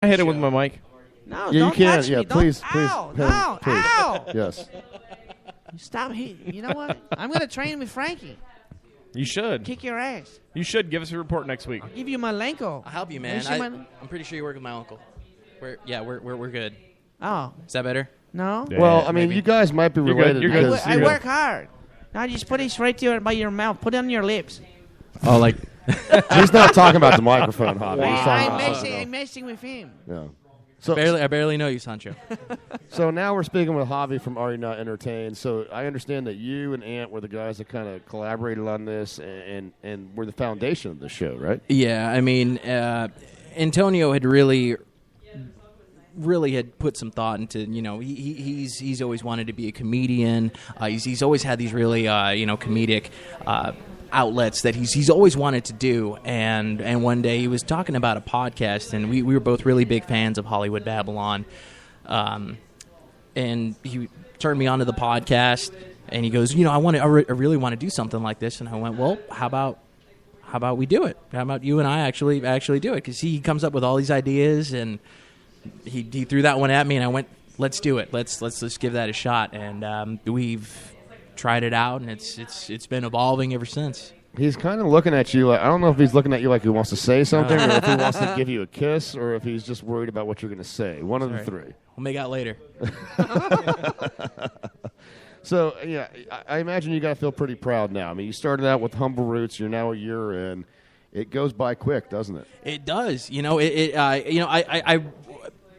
I hit it with my mic. No, Yeah, don't you can. touch Yeah, me. please, Don't. please, Ow, please, no, please. ow. Yes. Stop hitting. You know what? I'm going to train with Frankie. You should. Kick your ass. You should give us a report next week. I'll give you my Lenko. I'll help you, man. I'm pretty sure you work with my uncle. We're good. Oh. Is that better? No? Yeah, Well, I mean, maybe. you guys might be You're good, related. you're good. because- I work hard. Now just put it right there by your mouth. Put it on your lips. Oh, like He's not talking about the microphone, Hobby. He's talking I'm about something messing, I'm messing with him. else. Yeah. So, I barely know you, Sancho. so now we're speaking with Javi from Are You Not Entertained. So I understand that you and Ant were the guys that kind of collaborated on this and were the foundation of the show, right? Yeah, I mean, Antonio had really had put some thought into, he's always wanted to be a comedian. He's always had these really comedic outlets that he's always wanted to do. And one day he was talking about a podcast, and we were both really big fans of Hollywood Babylon. And he turned me on to the podcast, and he goes, I really want to do something like this. And I went, well, how about we do it? How about you and I actually do it? Because he comes up with all these ideas, and he threw that one at me, and I went, let's do it. Let's give that a shot. And we've tried it out, and it's been evolving ever since. He's kind of looking at you like, I don't know if he's looking at you like he wants to say something or if he wants to give you a kiss or if he's just worried about what you're going to say. One of the three. We'll make out later. So, yeah, I imagine you got to feel pretty proud now. I mean, you started out with humble roots. You're now a year in. It goes by quick, doesn't it? It does.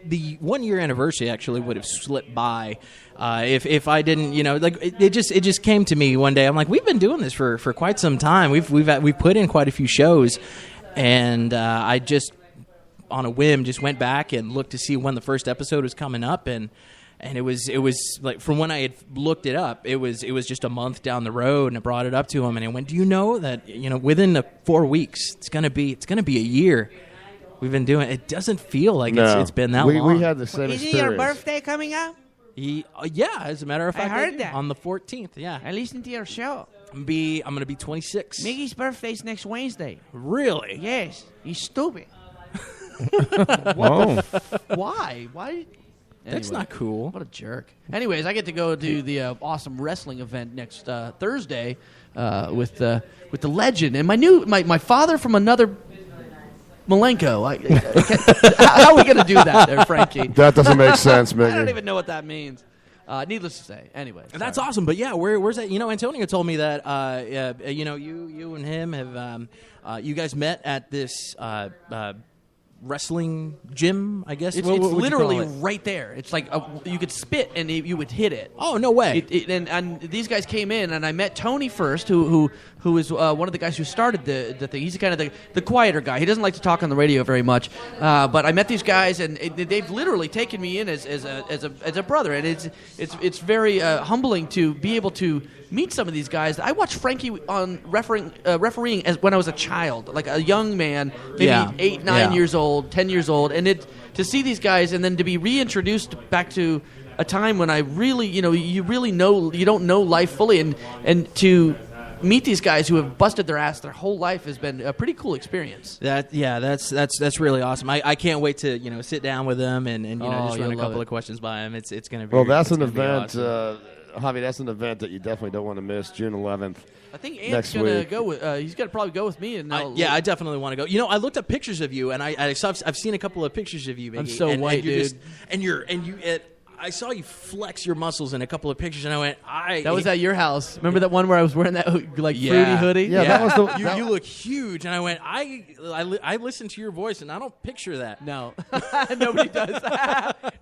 The 1 year anniversary actually would have slipped by if I didn't, it just came to me one day. I'm like, we've been doing this for quite some time. We've put in quite a few shows, and I just on a whim just went back and looked to see when the first episode was coming up, and it was like from when I had looked it up, it was just a month down the road, and I brought it up to him, and I went, do you know that within the 4 weeks it's gonna be a year. We've been doing it. It doesn't feel like it's been that long. We had the same Isn't experience. your birthday coming up? Yeah, as a matter of fact, I heard that. on the 14th. Yeah, I listened to your show. I'm gonna be 26. Miggy's birthday's next Wednesday. Really? Yes. He's stupid. Whoa. Why? Why? That's Anyway. not cool. What a jerk. Anyways, I get to go to the awesome wrestling event next Thursday with the legend and my father from another Malenko. How are we going to do that there, Frankie? That doesn't make sense, I don't Miggy. even know what that means. Needless to say. Anyway. That's awesome. But yeah, where's that? Antonio told me that you and him have you guys met at this wrestling gym, I guess. It's What would you literally call it? right there. It's like you could spit and you would hit it. Oh, no way. And these guys came in, and I met Tony first, who is one of the guys who started the thing. He's kind of the quieter guy. He doesn't like to talk on the radio very much. But I met these guys, and they've literally taken me in as a brother, and it's very humbling to be able to meet some of these guys. I watched Frankie on refereeing as when I was a child, like a young man, maybe 8, 9 years old, 10 years old, and to see these guys and then to be reintroduced back to a time when I really, you really know you don't know life fully, and to meet these guys who have busted their ass their whole life has been a pretty cool experience. That's really awesome. I can't wait to sit down with them and just run a couple of questions by them. It's going to be That's an event. Awesome. Javi, that's an event that you definitely don't want to miss. June 11th. I think Ant's going to go with. He's going to probably go with me. And I definitely want to go. I looked up pictures of you, and I've seen a couple of pictures of you. Mickey, I'm so white, dude. Dude. I saw you flex your muscles in a couple of pictures, and I went, That was at your house. Remember that one where I was wearing that fruity hoodie? Yeah, that was the. You look huge, and I went, I listened to your voice, and I don't picture that. No, nobody does.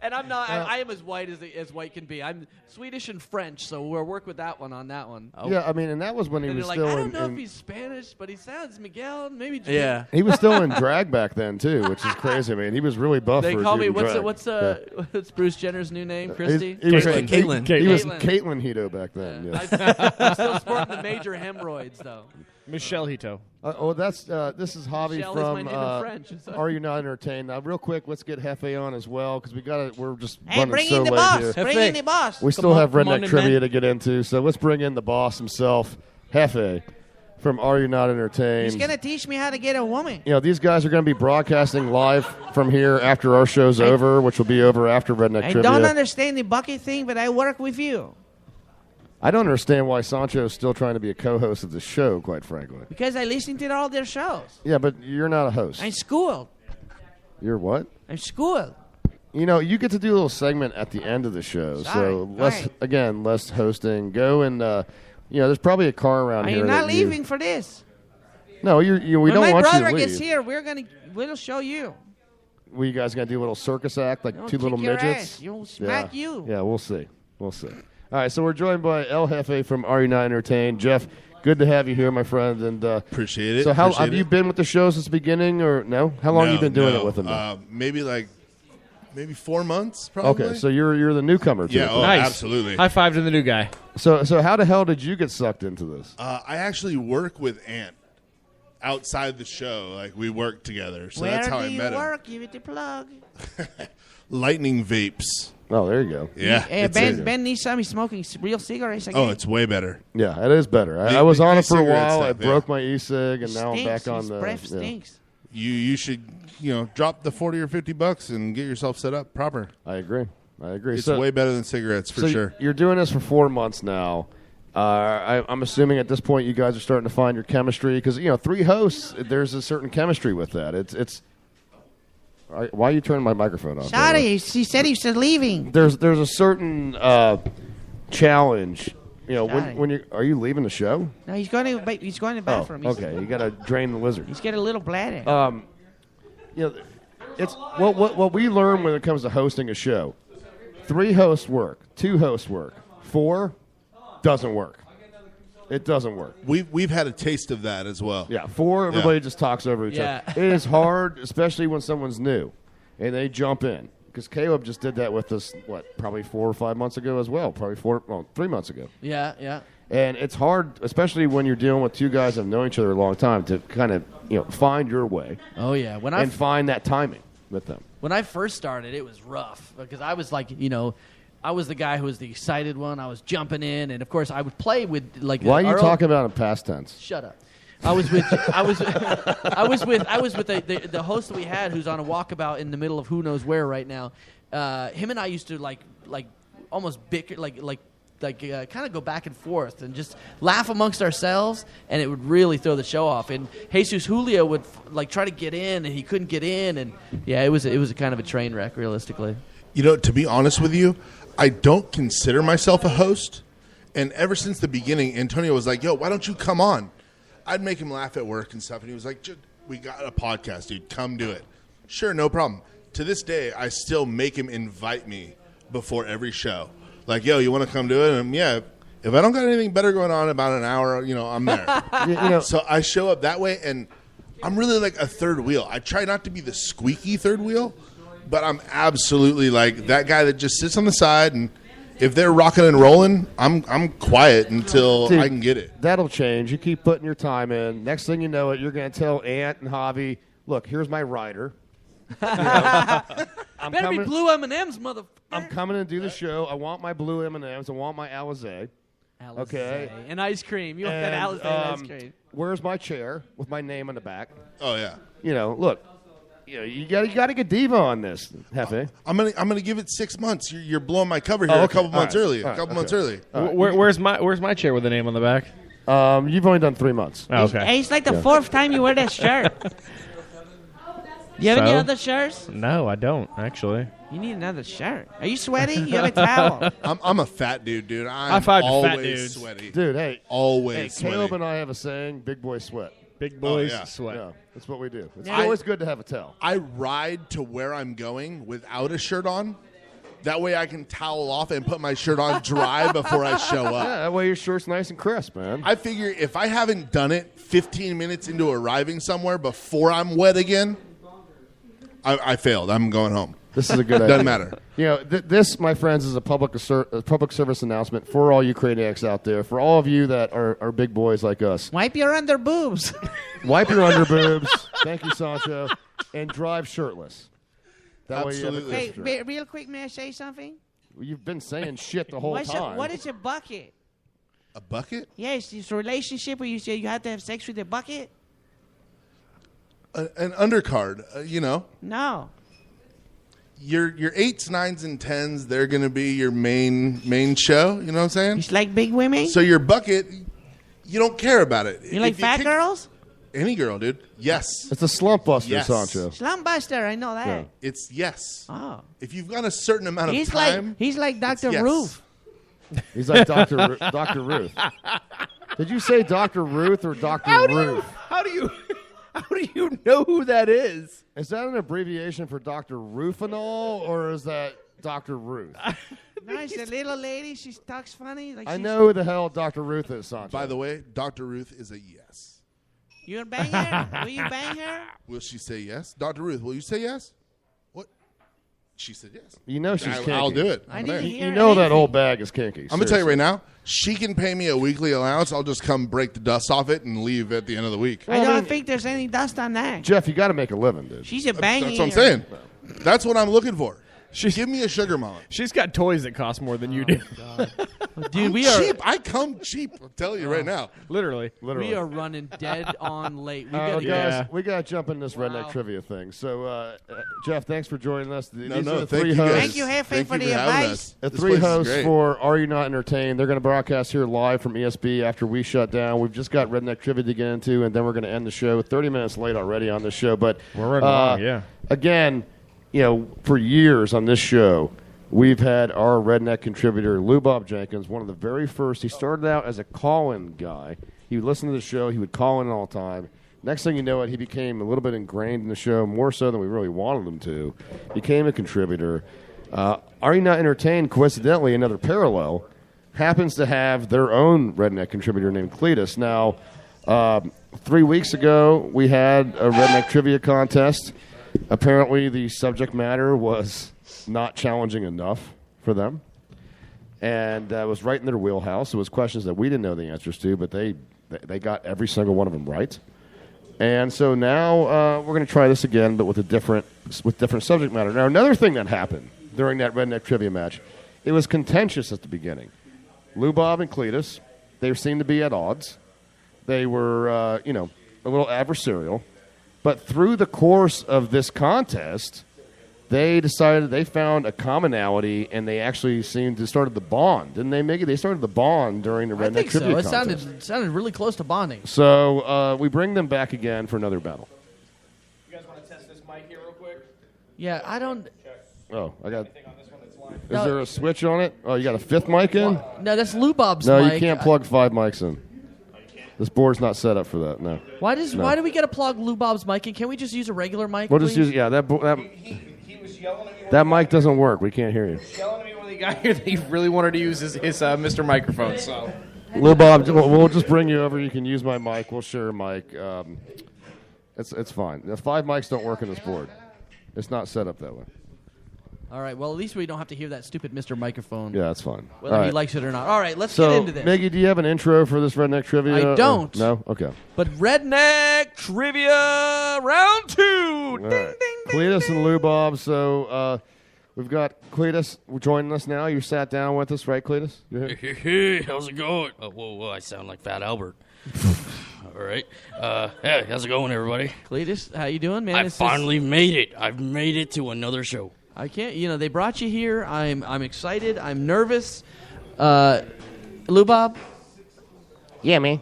And I'm not. I am as white as white can be. I'm Swedish and French, so we'll work with that one on that one. Yeah, I mean, and that was when he And was they're still like, I in. don't know if he's Spanish, but he sounds Miguel, maybe. Yeah. He was still in drag back then too, which is crazy. I mean, he was really buff. They for a call dude me. in drag. What's Bruce Jenner's new name? Christy. He was Caitlyn. He was Caitlyn. Caitlyn Hito back then. Yeah. Yes. I'm still sporting the major hemorrhoids though. Michelle Hito. This is Javi Michelle is my from name in French. So. Are You Not Entertained? Now, real quick, let's get Hefe on as well because we're just Hey, running bring so in the late boss. here. Bring in the boss. We still on, have come on redneck in, trivia man. to get into, so let's bring in the boss himself, Hefe. from Are You Not Entertained. He's going to teach me how to get a woman. You know, these guys are going to be broadcasting live from here after our show's over, which will be over after Redneck I Trivia. don't understand the bucket thing, but I work with you. I don't understand why Sancho is still trying to be a co-host of the show, quite frankly. Because I listen to all their shows. Yeah, but you're not a host. I'm schooled. You're what? I'm schooled. You know, you get to do a little segment at the end of the show. Sorry. So, less hosting. Go and, there's probably a car around Are here. you not leaving for this? No, we when don't want you to leave. my brother gets here, we'll show you. You guys going to do a little circus act like You'll two little kick your midgets? ass. You'll smack you. Yeah, we'll see. We'll see. All right, so we're joined by El Jefe from Are You Not Entertained. Jeff, good to have you here, my friend. And appreciate it. So have you been with the show since the beginning, or no? How long have you been doing it with them? Maybe 4 months, probably. Okay, so you're the newcomer to it. Nice. Absolutely. High five to the new guy. So how the hell did you get sucked into this? I actually work with Ant outside the show. Like, we work together, so that's how I met him. Where do you work? Give it the plug. Lightning Vapes. Oh, there you go. Yeah. Ben needs some. He's smoking real cigarettes again. Oh, it's way better. Yeah, it is better. I was on it for a e-cigarette while. I stuff, broke my e-cig, and now I'm Stinks. back on His the. breath stinks. You should drop the $40 or $50 and get yourself set up proper. I agree. It's way better than cigarettes for sure. You're doing this for 4 months now. I'm assuming at this point you guys are starting to find your chemistry because 3 hosts. There's a certain chemistry with that. It's. Why are you turning my microphone off? Sorry, he said he was leaving. There's a certain challenge. Sorry. when are you leaving the show? No, he's going to the bathroom. Okay, you got to drain the lizard. He's got a little bladder. It's what we learn when it comes to hosting a show. 3 hosts work. 2 hosts work. 4 doesn't work. It doesn't work. We've had a taste of that as well. Yeah, 4 everybody just talks over each other. It is hard, especially when someone's new and they jump in. Because Caleb just did that with us, probably 4 or 5 months ago as well. Probably 3 months ago. Yeah. And it's hard, especially when you're dealing with 2 guys that have known each other a long time, to kind of find your way. Oh yeah. And find that timing with them. When I first started, it was rough because I was like, I was the guy who was the excited one. I was jumping in, and of course, I would play with like. Why are you talking about in past tense? Shut up. I was with the host that we had, who's on a walkabout in the middle of who knows where right now. Him and I used to like almost bicker, kind of go back and forth and just laugh amongst ourselves, and it would really throw the show off. And Jesus Julio would try to get in, and he couldn't get in, and yeah, it was a kind of a train wreck, realistically. To be honest with you, I don't consider myself a host, and ever since the beginning, Antonio was like, "Yo, why don't you come on?" I'd make him laugh at work and stuff, and he was like, "We got a podcast, dude. Come do it." Sure, no problem. To this day, I still make him invite me before every show. Like, "Yo, you want to come do it?" And yeah, if I don't got anything better going on about an hour, I'm there. So I show up that way, and I'm really like a third wheel. I try not to be the squeaky third wheel, but I'm absolutely like that guy that just sits on the side, and if they're rocking and rolling, I'm quiet until I can get it. That'll change. You keep putting your time in. Next thing you know it, you're going to tell Ant and Javi, "Look, here's my rider. I'm Better be blue M&Ms, motherfucker. I'm coming to do the show. I want my blue M&Ms. I want my Alizé. Okay. And ice cream. You want that Alizé ice cream. Where's my chair with my name on the back? Oh yeah. Look. You got to get diva on this, Jefe. I'm gonna give it 6 months. You're blowing my cover here a couple months early. Months early. Where's my chair with the name on the back? You've only done 3 months. Oh, okay. It's like the 4th time you wear that shirt. You have any other shirts? No, I don't actually. You need another shirt. Are you sweating? You have a towel. I'm a fat dude. High five to fat always dudes. sweaty. Dude, hey. Always sweaty. Caleb and I have a saying, big boy sweat. Big boys yeah. sweat. Yeah, that's what we do. It's Yeah. always good to have a towel. I ride to where I'm going without a shirt on. That way I can towel off and put my shirt on dry before I show up. Yeah, that way your shirt's nice and crisp, man. I figure if I haven't done it 15 minutes into arriving somewhere before I'm wet again, I failed. I'm going home. This is a good idea. Doesn't matter. This, my friends, is a public service announcement for all Ukrainians out there, for all of you that are big boys like us. Wipe your under boobs. Wipe your under boobs. Thank you, Sancho. And drive shirtless. That way you have a Absolutely. crisp Hey, shirt. real quick, may I say something? You've been saying shit the whole time. What is a bucket? A bucket? Yes, it's a relationship where you say you have to have sex with a bucket. An undercard, No. Your 8s, 9s, and 10s, they're going to be your main show. You know what I'm saying? It's like big women. So your bucket, you don't care about it. You like fat girls? Any girl, dude. Yes. It's a slump buster, Yes. Sancho. Slum Buster, I know that. Yeah. It's yes. Oh. If you've got a certain amount of He's time. like Dr. yes. Roof. He's like Dr. Ruth. Did you say Dr. Ruth or Dr. Ruth? How do you know who that is? Is that an abbreviation for Dr. Rufinol or is that Dr. Ruth? No, it's a little lady. She talks funny. Like I she's- know who the hell Dr. Ruth is, Sancho. By the way, Dr. Ruth is a yes. You gonna bang her? Will you bang her? Will she say yes? Dr. Ruth, will you say yes? What? She said yes. You know she's kinky. I'll do it. I I'm need there. to You hear know that anything. old bag is kinky. I'm going to tell you right now, she can pay me a weekly allowance. I'll just come break the dust off it and leave at the end of the week. I don't think there's any dust on that. Jeff, you got to make a living, dude. She's a banging. That's what I'm saying. That's what I'm looking for. Give me a sugar mama. She's got toys that cost more than you do. Dude, we are Cheap. I come cheap. I'll tell you right now. Literally. we are running dead on late. We All right, gotta guys, Yeah. we got to jump in this redneck trivia thing. So, Jeff, thanks for joining us. These are the thank three you hosts. guys. Thank you, Hefe, Thank for you the having advice. us. The This three place is hosts great. for Are You Not Entertained? They're going to broadcast here live from ESB after we shut down. We've just got redneck trivia to get into, and then we're going to end the show. 30 minutes late already on this show, but We're running long, yeah. Again, for years on this show, we've had our redneck contributor, Lou Bob Jenkins, one of the very first. He started out as a call-in guy. He would listen to the show. He would call in all the time. Next thing you know he became a little bit ingrained in the show, more so than we really wanted him to. Became a contributor. Are You Not Entertained, coincidentally, another parallel, happens to have their own redneck contributor named Cletus. Now, 3 weeks ago, we had a redneck trivia contest. Apparently, the subject matter was not challenging enough for them. And it was right in their wheelhouse. It was questions that we didn't know the answers to, but they got every single one of them right. And so now we're going to try this again, but with different subject matter. Now, another thing that happened during that redneck trivia match, it was contentious at the beginning. Lou Bob and Cletus, they seemed to be at odds. They were, a little adversarial. But through the course of this contest, they decided they found a commonality, and they actually seemed to started the bond, didn't they, Miggy? They started the bond during the I redneck think so. trivia It contest. sounded really close to bonding. So we bring them back again for another battle. You guys want to test this mic here real quick? Yeah, I don't. Oh, I got. Anything on this one that's live? Is No. there a switch on it? Oh, you got a fifth mic in? No, that's Lou Bob's No, mic. you can't plug 5 mics in. This board's not set up for that. No. Why do we got to plug Lou Bob's mic in? Can we just use a regular mic? We'll just please? use that He was yelling at me. that mic doesn't work. We can't hear you. Yelling at me when he got here that he really wanted to use his Mr. Microphone. So Lou Bob, we'll just bring you over. You can use my mic. We'll share a mic. It's fine. The 5 mics don't work in this board. It's not set up that way. All right. Well, at least we don't have to hear that stupid Mr. Microphone. Yeah, that's fine. Whether All he right. likes it or not. All right, let's So, get into this. Miggy, do you have an intro for this redneck trivia? I don't. No? Okay. But redneck trivia round 2. All right. Cletus and Lou Bob. So we've got Cletus joining us now. You sat down with us, right, Cletus? You're here? Hey, how's it going? Oh, whoa, I sound like Fat Albert. All right. Hey, how's it going, everybody? Cletus, how you doing, man? I This is- finally made it. I've made it to another show. I can't. They brought you here. I'm excited. I'm nervous. Lou Bob, Yeah, man.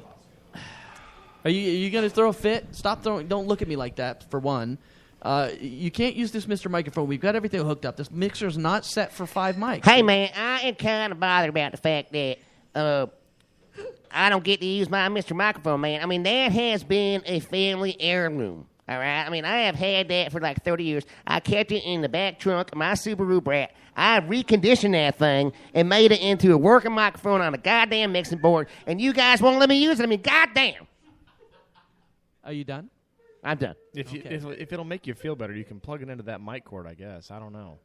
are you gonna throw a fit? Stop throwing. Don't look at me like that. For one, you can't use this Mr. Microphone. We've got everything hooked up. This mixer's not set for 5 mics. Hey, man, I am kind of bothered about the fact that I don't get to use my Mr. Microphone, man. I mean, that has been a family heirloom, all right? I mean, I have had that for like 30 years. I kept it in the back trunk of my Subaru Brat. I reconditioned that thing and made it into a working microphone on a goddamn mixing board, and you guys won't let me use it? I mean, goddamn. Are you done? I'm done. if it'll make you feel better, you can plug it into that mic cord. I guess I don't know.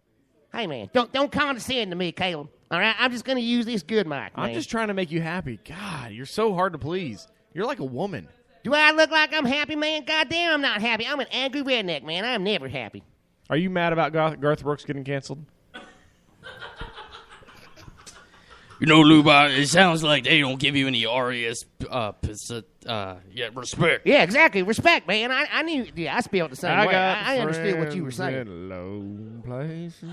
Hey, man, don't condescend to me, Caleb, all right? I'm just going to use this good mic, man. I'm just trying to make you happy. God, you're so hard to please. You're like a woman. Do I look like I'm happy, man? Goddamn, I'm not happy. I'm an angry redneck, man. I'm never happy. Are you mad about Garth Brooks getting canceled? You know, Lube, it sounds like they don't give you any RES respect. Yeah, exactly. Respect, man. I knew. Yeah, I spelled the same way. I understood what you were saying. In low places.